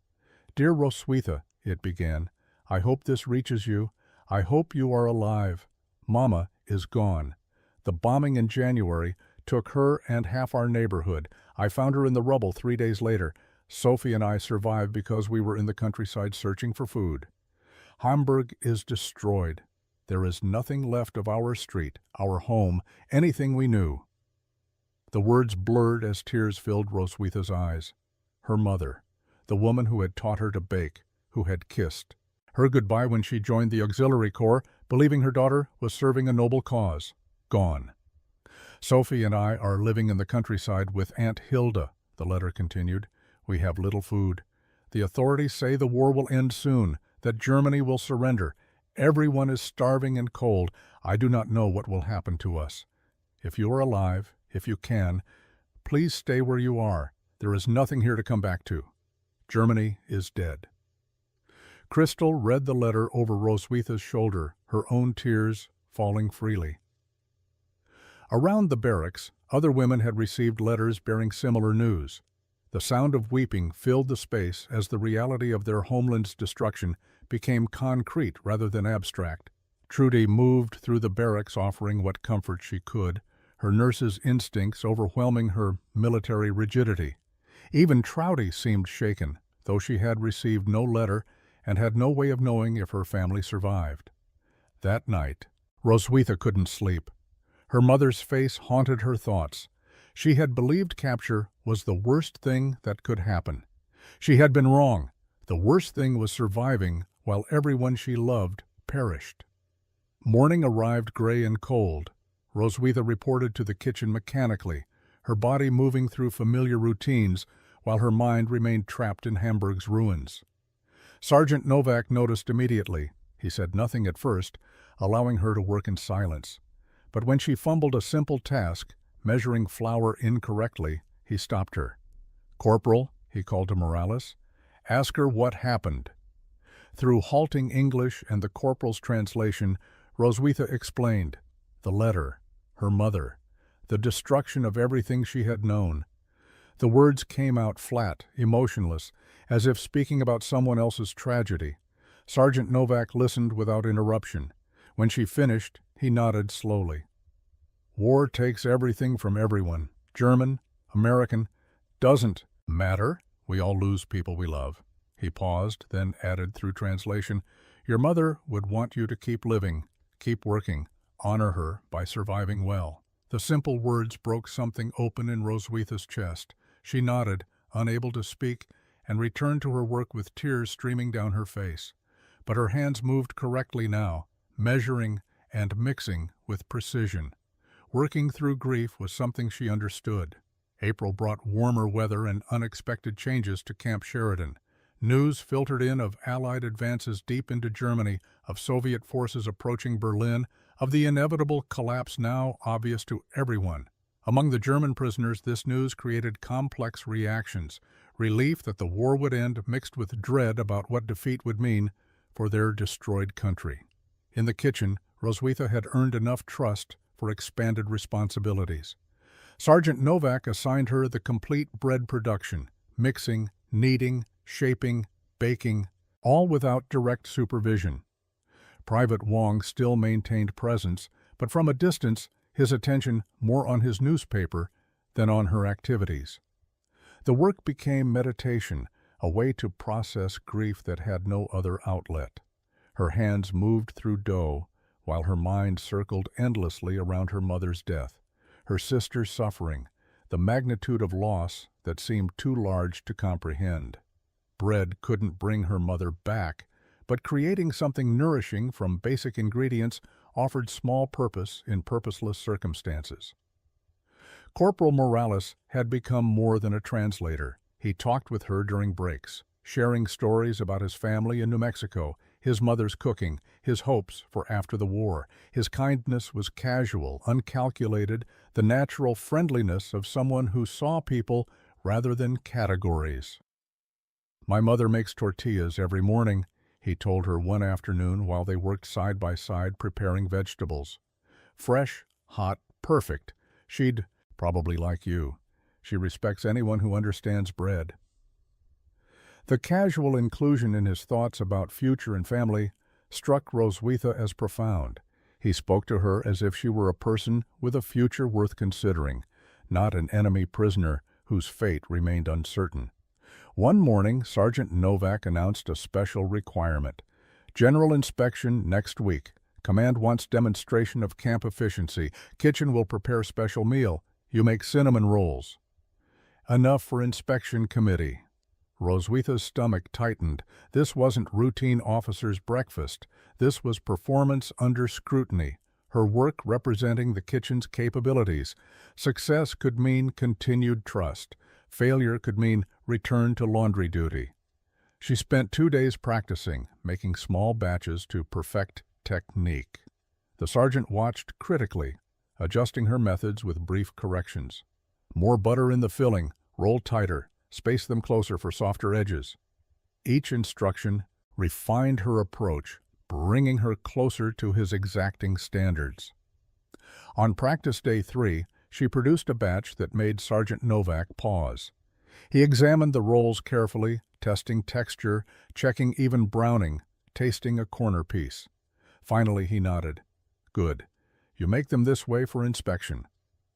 A: "Dear Roswitha," it began, "I hope this reaches you. I hope you are alive. Mama is gone. The bombing in January took her and half our neighborhood. I found her in the rubble 3 days later. Sophie and I survived because we were in the countryside searching for food. Hamburg is destroyed. There is nothing left of our street, our home, anything we knew." The words blurred as tears filled Roswitha's eyes. Her mother, the woman who had taught her to bake, who had kissed. Her goodbye when she joined the Auxiliary Corps, believing her daughter was serving a noble cause. Gone. "Sophie and I are living in the countryside with Aunt Hilda," the letter continued. "We have little food. The authorities say the war will end soon, that Germany will surrender. Everyone is starving and cold. I do not know what will happen to us. If you are alive, if you can, please stay where you are. There is nothing here to come back to. Germany is dead." Crystal read the letter over Roswitha's shoulder, her own tears falling freely. Around the barracks, other women had received letters bearing similar news. The sound of weeping filled the space as the reality of their homeland's destruction became concrete rather than abstract. Trudy moved through the barracks offering what comfort she could, her nurse's instincts overwhelming her military rigidity. Even Trouty seemed shaken, though she had received no letter and had no way of knowing if her family survived. That night, Roswitha couldn't sleep. Her mother's face haunted her thoughts. She had believed capture was the worst thing that could happen. She had been wrong. The worst thing was surviving while everyone she loved perished. Morning arrived gray and cold. Roswitha reported to the kitchen mechanically, her body moving through familiar routines while her mind remained trapped in Hamburg's ruins. Sergeant Novak noticed immediately. He said nothing at first, allowing her to work in silence. But when she fumbled a simple task, measuring flour incorrectly, he stopped her. "Corporal," he called to Morales, "ask her what happened." Through halting English and the corporal's translation, Roswitha explained. The letter, her mother, the destruction of everything she had known. The words came out flat, emotionless, as if speaking about someone else's tragedy. Sergeant Novak listened without interruption. When she finished, he nodded slowly. "War takes everything from everyone. German, American, doesn't matter. We all lose people we love." He paused, then added through translation, "Your mother would want you to keep living, keep working, honor her by surviving well." The simple words broke something open in Roswitha's chest. She nodded, unable to speak, and returned to her work with tears streaming down her face. But her hands moved correctly now, measuring and mixing with precision. Working through grief was something she understood. April brought warmer weather and unexpected changes to Camp Sheridan. News filtered in of Allied advances deep into Germany, of Soviet forces approaching Berlin, of the inevitable collapse now obvious to everyone. Among the German prisoners, this news created complex reactions. Relief that the war would end mixed with dread about what defeat would mean for their destroyed country. In the kitchen, Roswitha had earned enough trust for expanded responsibilities. Sergeant Novak assigned her the complete bread production, mixing, kneading, shaping, baking, all without direct supervision. Private Wong still maintained presence, but from a distance, his attention more on his newspaper than on her activities. The work became meditation, a way to process grief that had no other outlet. Her hands moved through dough, while her mind circled endlessly around her mother's death, her sister's suffering, the magnitude of loss that seemed too large to comprehend. Bread couldn't bring her mother back, but creating something nourishing from basic ingredients offered small purpose in purposeless circumstances. Corporal Morales had become more than a translator. He talked with her during breaks, sharing stories about his family in New Mexico, his mother's cooking, his hopes for after the war. His kindness was casual, uncalculated, the natural friendliness of someone who saw people rather than categories. "My mother makes tortillas every morning," he told her one afternoon while they worked side by side preparing vegetables. "Fresh, hot, perfect. She'd probably like you. She respects anyone who understands bread." The casual inclusion in his thoughts about future and family struck Roswitha as profound. He spoke to her as if she were a person with a future worth considering, not an enemy prisoner whose fate remained uncertain. One morning, Sergeant Novak announced a special requirement. "General inspection next week. Command wants demonstration of camp efficiency. Kitchen will prepare special meal. You make cinnamon rolls." Enough for inspection committee. Roswitha's stomach tightened. This wasn't routine officer's breakfast. This was performance under scrutiny, her work representing the kitchen's capabilities. Success could mean continued trust. Failure could mean return to laundry duty. She spent 2 days practicing, making small batches to perfect technique. The sergeant watched critically, adjusting her methods with brief corrections. More butter in the filling, roll tighter, space them closer for softer edges. Each instruction refined her approach, bringing her closer to his exacting standards. On practice day 3, she produced a batch that made Sergeant Novak pause. He examined the rolls carefully, testing texture, checking even browning, tasting a corner piece. Finally he nodded. "Good. You make them this way for inspection."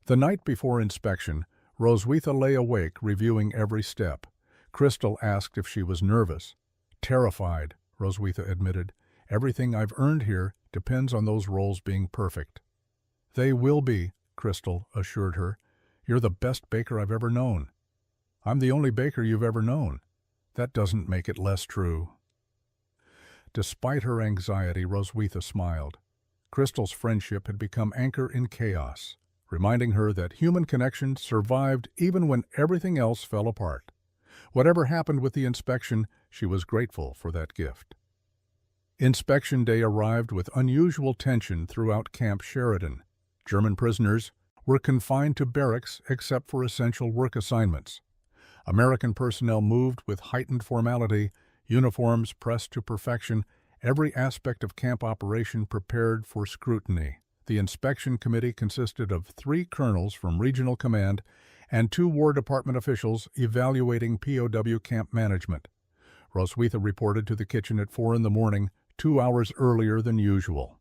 A: The night before inspection, Roswitha lay awake reviewing every step. Crystal asked if she was nervous. "Terrified," Roswitha admitted. "Everything I've earned here depends on those rolls being perfect." "They will be," Crystal assured her. "You're the best baker I've ever known." "I'm the only baker you've ever known." "That doesn't make it less true." Despite her anxiety, Roswitha smiled. Crystal's friendship had become anchor in chaos, reminding her that human connection survived even when everything else fell apart. Whatever happened with the inspection, she was grateful for that gift. Inspection day arrived with unusual tension throughout Camp Sheridan. German prisoners were confined to barracks except for essential work assignments. American personnel moved with heightened formality, uniforms pressed to perfection, every aspect of camp operation prepared for scrutiny. The inspection committee consisted of 3 colonels from regional command and 2 War Department officials evaluating POW camp management. Roswitha reported to the kitchen at 4 in the morning, 2 hours earlier than usual.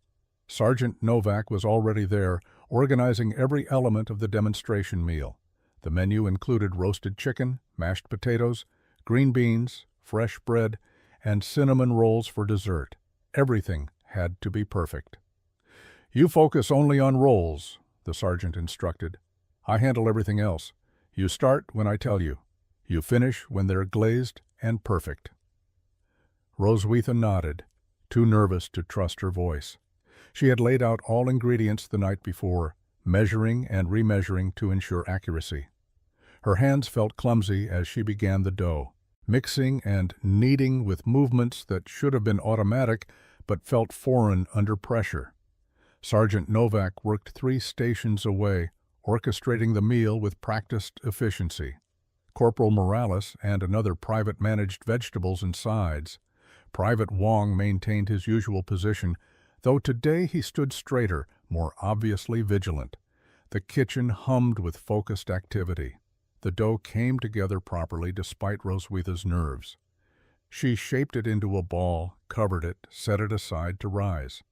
A: Sergeant Novak was already there, organizing every element of the demonstration meal. The menu included roasted chicken, mashed potatoes, green beans, fresh bread, and cinnamon rolls for dessert. Everything had to be perfect. "You focus only on rolls," the sergeant instructed. "I handle everything else. You start when I tell you. You finish when they're glazed and perfect." Roswitha nodded, too nervous to trust her voice. She had laid out all ingredients the night before, measuring and remeasuring to ensure accuracy. Her hands felt clumsy as she began the dough, mixing and kneading with movements that should have been automatic but felt foreign under pressure. Sergeant Novak worked 3 stations away, orchestrating the meal with practiced efficiency. Corporal Morales and another private managed vegetables and sides. Private Wong maintained his usual position, though today he stood straighter, more obviously vigilant. The kitchen hummed with focused activity. The dough came together properly despite Roswitha's nerves. She shaped it into a ball, covered it, set it aside to rise.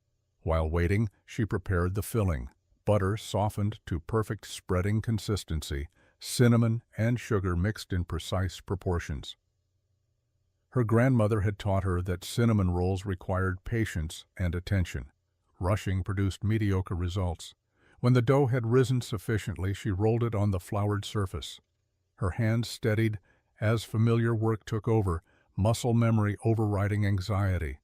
A: While waiting, she prepared the filling. Butter softened to perfect spreading consistency, cinnamon and sugar mixed in precise proportions. Her grandmother had taught her that cinnamon rolls required patience and attention. Rushing produced mediocre results. When the dough had risen sufficiently, she rolled it on the floured surface. Her hands steadied as familiar work took over, muscle memory overriding anxiety.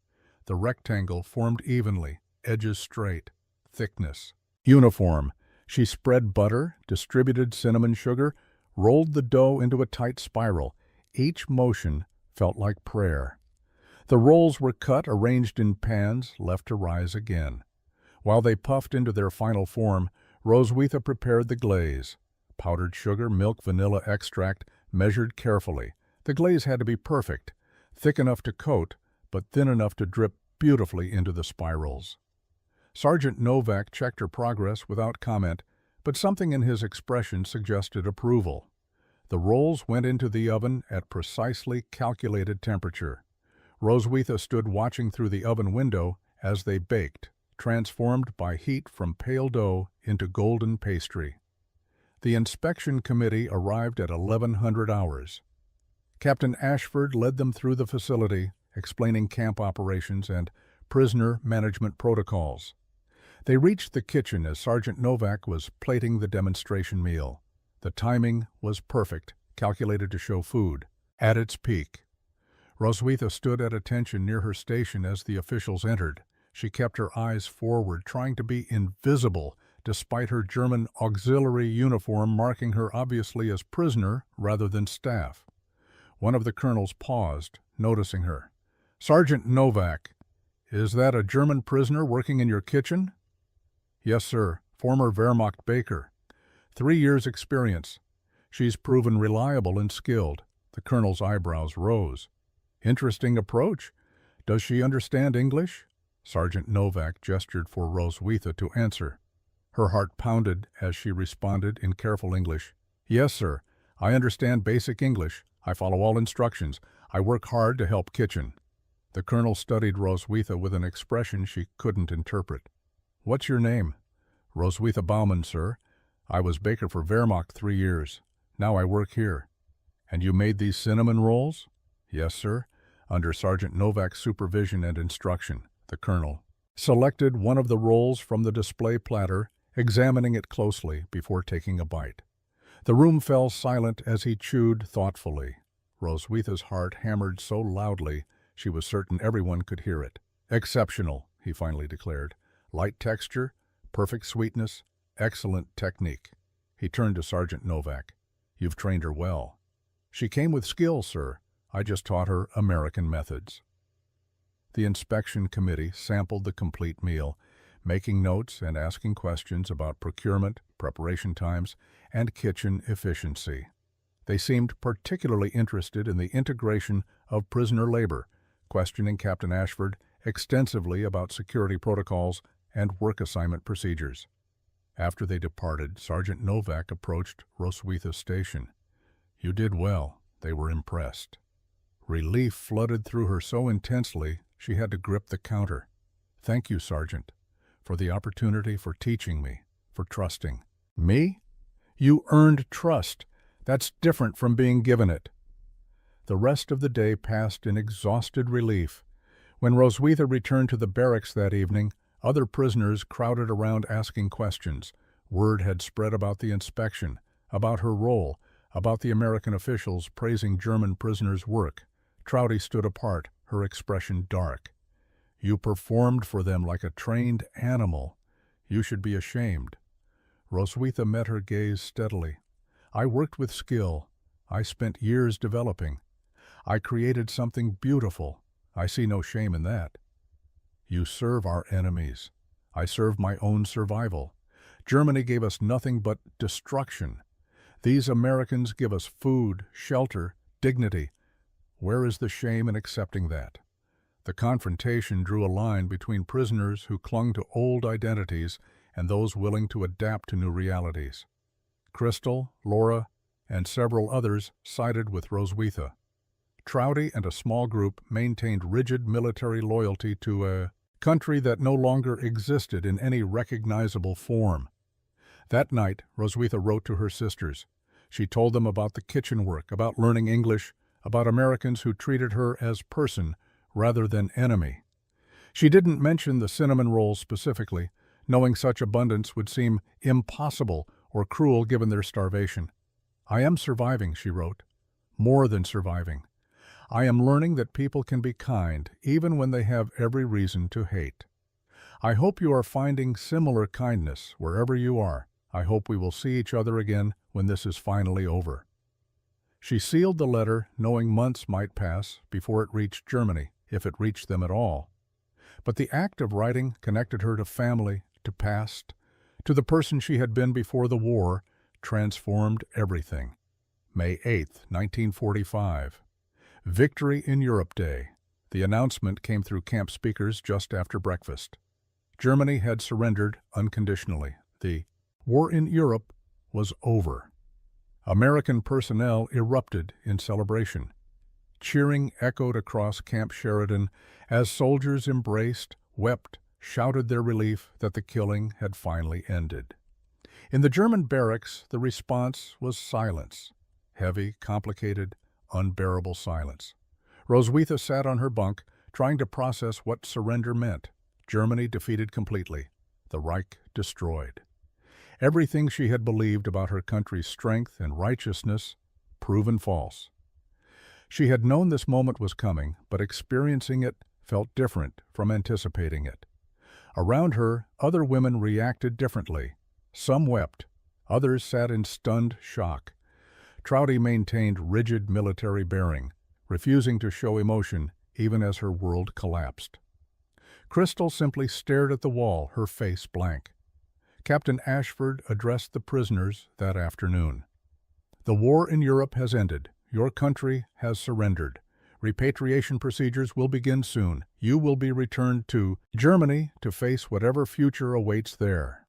A: The rectangle formed evenly, edges straight, thickness uniform. She spread butter, distributed cinnamon sugar, rolled the dough into a tight spiral. Each motion felt like prayer. The rolls were cut, arranged in pans, left to rise again. While they puffed into their final form, Roswitha prepared the glaze. Powdered sugar, milk, vanilla extract, measured carefully. The glaze had to be perfect, thick enough to coat, but thin enough to drip beautifully into the spirals. Sergeant Novak checked her progress without comment, but something in his expression suggested approval. The rolls went into the oven at precisely calculated temperature. Roswitha stood watching through the oven window as they baked, transformed by heat from pale dough into golden pastry. The inspection committee arrived at 1100 hours. Captain Ashford led them through the facility, explaining camp operations and prisoner management protocols. They reached the kitchen as Sergeant Novak was plating the demonstration meal. The timing was perfect, calculated to show food at its peak. Roswitha stood at attention near her station as the officials entered. She kept her eyes forward, trying to be invisible, despite her German auxiliary uniform marking her obviously as prisoner rather than staff. One of the colonels paused, noticing her. "Sergeant Novak, is that a German prisoner working in your kitchen?" "Yes, sir. Former Wehrmacht baker. 3 years experience. She's proven reliable and skilled." The colonel's eyebrows rose. "Interesting approach. Does she understand English?" Sergeant Novak gestured for Roswitha to answer. Her heart pounded as she responded in careful English. "Yes, sir. I understand basic English. I follow all instructions. I work hard to help kitchen." The colonel studied Roswitha with an expression she couldn't interpret. "What's your name?" "Roswitha Baumann, sir. I was baker for Wehrmacht 3 years. Now I work here." "And you made these cinnamon rolls?" "Yes, sir, under Sergeant Novak's supervision and instruction." The colonel selected one of the rolls from the display platter, examining it closely before taking a bite. The room fell silent as he chewed thoughtfully. Roswitha's heart hammered so loudly she was certain everyone could hear it. Exceptional, he finally declared. Light texture, perfect sweetness, excellent technique. He turned to Sergeant Novak. You've trained her well. She came with skill, sir. I just taught her American methods. The inspection committee sampled the complete meal, making notes and asking questions about procurement, preparation times, and kitchen efficiency. They seemed particularly interested in the integration of prisoner labor, questioning Captain Ashford extensively about security protocols and work assignment procedures. After they departed, Sergeant Novak approached Roswitha Station. You did well. They were impressed. Relief flooded through her so intensely she had to grip the counter. Thank you, Sergeant, for the opportunity, for teaching me, for trusting. Me? You earned trust. That's different from being given it. The rest of the day passed in exhausted relief. When Roswitha returned to the barracks that evening, other prisoners crowded around asking questions. Word had spread about the inspection, about her role, about the American officials praising German prisoners' work. Trouty stood apart, her expression dark. You performed for them like a trained animal. You should be ashamed. Roswitha met her gaze steadily. I worked with skill. I spent years developing. I created something beautiful. I see no shame in that. You serve our enemies. I serve my own survival. Germany gave us nothing but destruction. These Americans give us food, shelter, dignity. Where is the shame in accepting that? The confrontation drew a line between prisoners who clung to old identities and those willing to adapt to new realities. Crystal, Laura, and several others sided with Roswitha. Trouty and a small group maintained rigid military loyalty to a country that no longer existed in any recognizable form. That night, Roswitha wrote to her sisters. She told them about the kitchen work, about learning English, about Americans who treated her as person rather than enemy. She didn't mention the cinnamon rolls specifically, knowing such abundance would seem impossible or cruel given their starvation. I am surviving, she wrote. More than surviving. I am learning that people can be kind even when they have every reason to hate. I hope you are finding similar kindness wherever you are. I hope we will see each other again when this is finally over. She sealed the letter, knowing months might pass before it reached Germany, if it reached them at all. But the act of writing connected her to family, to past, to the person she had been before the war, transformed everything. May 8, 1945. Victory in Europe Day. The announcement came through camp speakers just after breakfast. Germany had surrendered unconditionally. The war in Europe was over. American personnel erupted in celebration. Cheering echoed across Camp Sheridan as soldiers embraced, wept, shouted their relief that the killing had finally ended. In the German barracks, the response was silence. Heavy, complicated, unbearable silence. Roswitha sat on her bunk, trying to process what surrender meant. Germany defeated completely. The Reich destroyed. Everything she had believed about her country's strength and righteousness, proven false. She had known this moment was coming, but experiencing it felt different from anticipating it. Around her, other women reacted differently. Some wept. Others sat in stunned shock. Trouty maintained rigid military bearing, refusing to show emotion even as her world collapsed. Crystal simply stared at the wall, her face blank. Captain Ashford addressed the prisoners that afternoon. The war in Europe has ended. Your country has surrendered. Repatriation procedures will begin soon. You will be returned to Germany to face whatever future awaits there.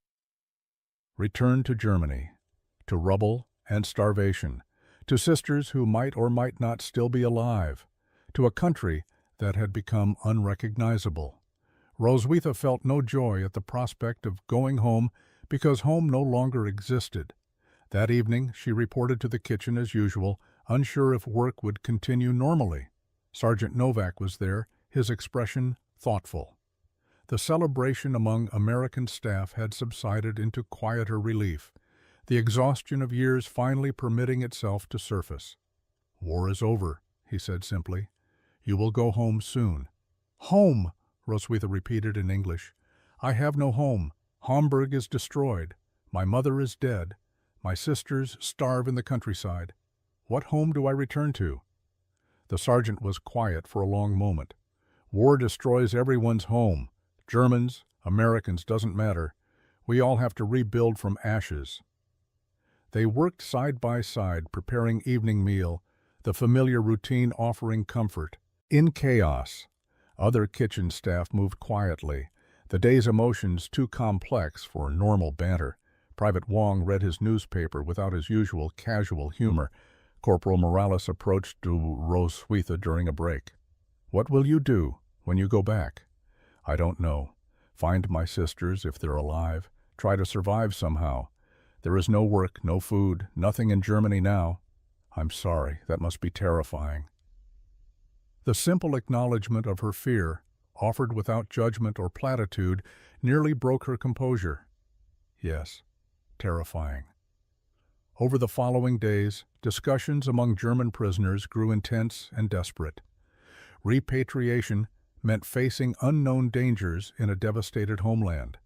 A: Return to Germany, to rubble and starvation, to sisters who might or might not still be alive, to a country that had become unrecognizable. Roswitha felt no joy at the prospect of going home because home no longer existed. That evening, she reported to the kitchen as usual, unsure if work would continue normally. Sergeant Novak was there, his expression thoughtful. The celebration among American staff had subsided into quieter relief, the exhaustion of years finally permitting itself to surface. War is over, he said simply. You will go home soon. Home! Roswitha repeated in English. "I have no home. Hamburg is destroyed. My mother is dead. My sisters starve in the countryside. What home do I return to?" The sergeant was quiet for a long moment. "War destroys everyone's home. Germans, Americans, doesn't matter. We all have to rebuild from ashes." They worked side by side, preparing evening meal, the familiar routine offering comfort. In chaos, other kitchen staff moved quietly, the day's emotions too complex for normal banter. Private Wong read his newspaper without his usual casual humor. Corporal Morales approached to Roswitha during a break. "What will you do when you go back?" "I don't know. Find my sisters if they're alive. Try to survive somehow. There is no work, no food, nothing in Germany now." "I'm sorry. That must be terrifying." The simple acknowledgement of her fear, offered without judgment or platitude, nearly broke her composure. "Yes, terrifying." Over the following days, discussions among German prisoners grew intense and desperate. Repatriation meant facing unknown dangers in a devastated homeland.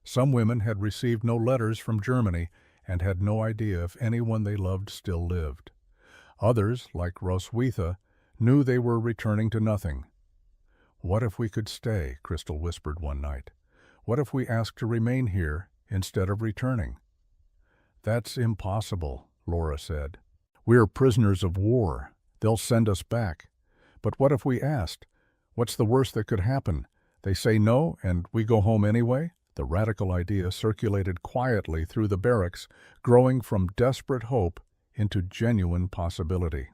A: Some women had received no letters from Germany and had no idea if anyone they loved still lived. Others, like Roswitha, knew they were returning to nothing. "What if we could stay?" Crystal whispered one night. "What if we asked to remain here instead of returning?" "That's impossible," Laura said. "We're prisoners of war. They'll send us back. But what if we asked? What's the worst that could happen? They say no, and we go home anyway?" The radical idea circulated quietly through the barracks, growing from desperate hope into genuine possibility.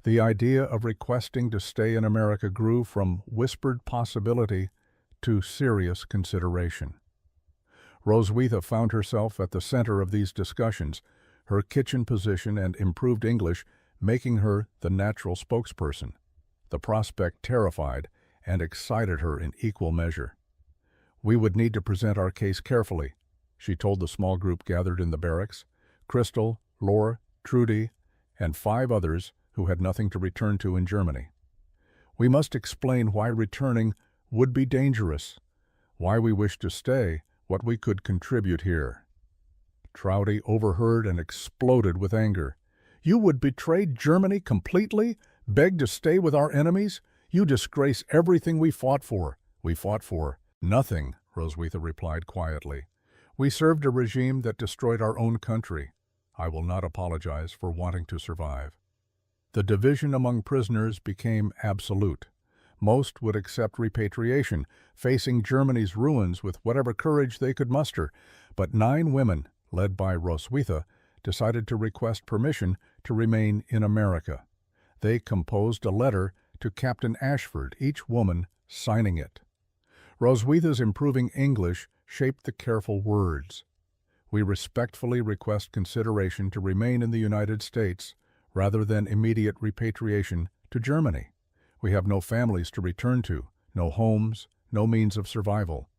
A: The idea of requesting to stay in America grew from whispered possibility to serious consideration. Roswitha found herself at the center of these discussions, her kitchen position and improved English making her the natural spokesperson. The prospect terrified and excited her in equal measure. "We would need to present our case carefully," she told the small group gathered in the barracks. Crystal, Laura, Trudy, and 5 others who had nothing to return to in Germany. "We must explain why returning would be dangerous, why we wish to stay, what we could contribute here." Trouty overheard and exploded with anger. "You would betray Germany completely? Beg to stay with our enemies? You disgrace everything we fought for." "We fought for nothing," Roswitha replied quietly. "We served a regime that destroyed our own country. I will not apologize for wanting to survive." The division among prisoners became absolute. Most would accept repatriation, facing Germany's ruins with whatever courage they could muster, but 9 women, led by Roswitha, decided to request permission to remain in America. They composed a letter to Captain Ashford, each woman signing it. Roswitha's improving English shaped the careful words. "We respectfully request consideration to remain in the United States rather than immediate repatriation to Germany. We have no families to return to, no homes, no means of survival.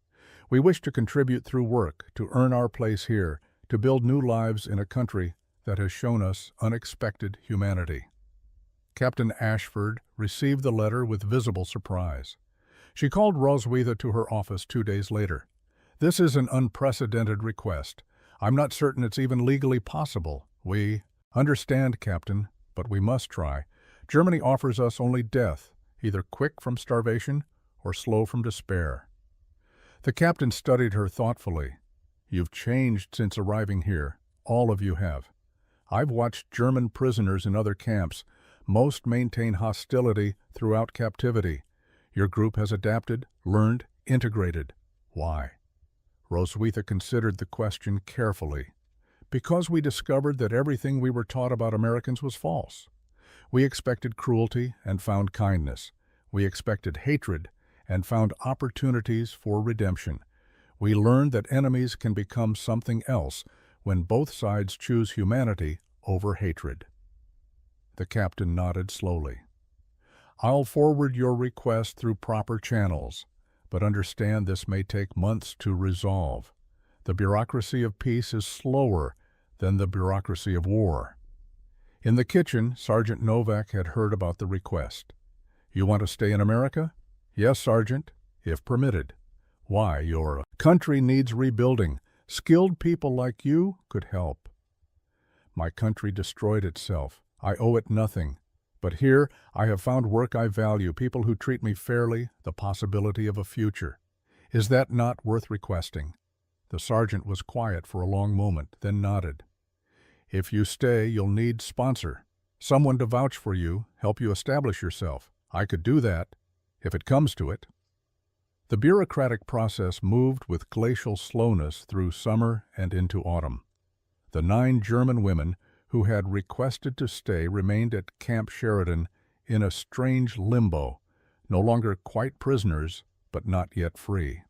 A: We wish to contribute through work, to earn our place here, to build new lives in a country that has shown us unexpected humanity." Captain Ashford received the letter with visible surprise. She called Roswitha to her office 2 days later. "This is an unprecedented request. I'm not certain it's even legally possible. We understand, Captain, but we must try. Germany offers us only death, either quick from starvation or slow from despair." The captain studied her thoughtfully. "You've changed since arriving here. All of you have. I've watched German prisoners in other camps. Most maintain hostility throughout captivity. Your group has adapted, learned, integrated. Why?" Roswitha considered the question carefully. "Because we discovered that everything we were taught about Americans was false. We expected cruelty and found kindness. We expected hatred and found opportunities for redemption. We learned that enemies can become something else when both sides choose humanity over hatred." The captain nodded slowly. "I'll forward your request through proper channels, but understand this may take months to resolve. The bureaucracy of peace is slower than the bureaucracy of war." In the kitchen, Sergeant Novak had heard about the request. "You want to stay in America?" "Yes, Sergeant, if permitted. Why, your country needs rebuilding. Skilled people like you could help. My country destroyed itself. I owe it nothing. But here I have found work I value, people who treat me fairly, the possibility of a future. Is that not worth requesting?" The sergeant was quiet for a long moment, then nodded. "If you stay, you'll need sponsor. Someone to vouch for you, help you establish yourself. I could do that, if it comes to it." The bureaucratic process moved with glacial slowness through summer and into autumn. The 9 German women who had requested to stay remained at Camp Sheridan in a strange limbo, no longer quite prisoners, but not yet free.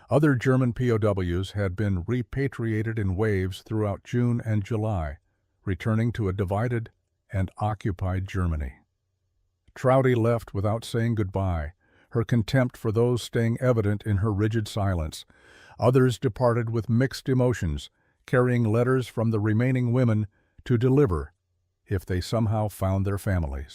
A: Other German POWs had been repatriated in waves throughout June and July, returning to a divided and occupied Germany. Trouty left without saying goodbye, her contempt for those staying evident in her rigid silence. Others departed with mixed emotions, carrying letters from the remaining women to deliver if they somehow found their families.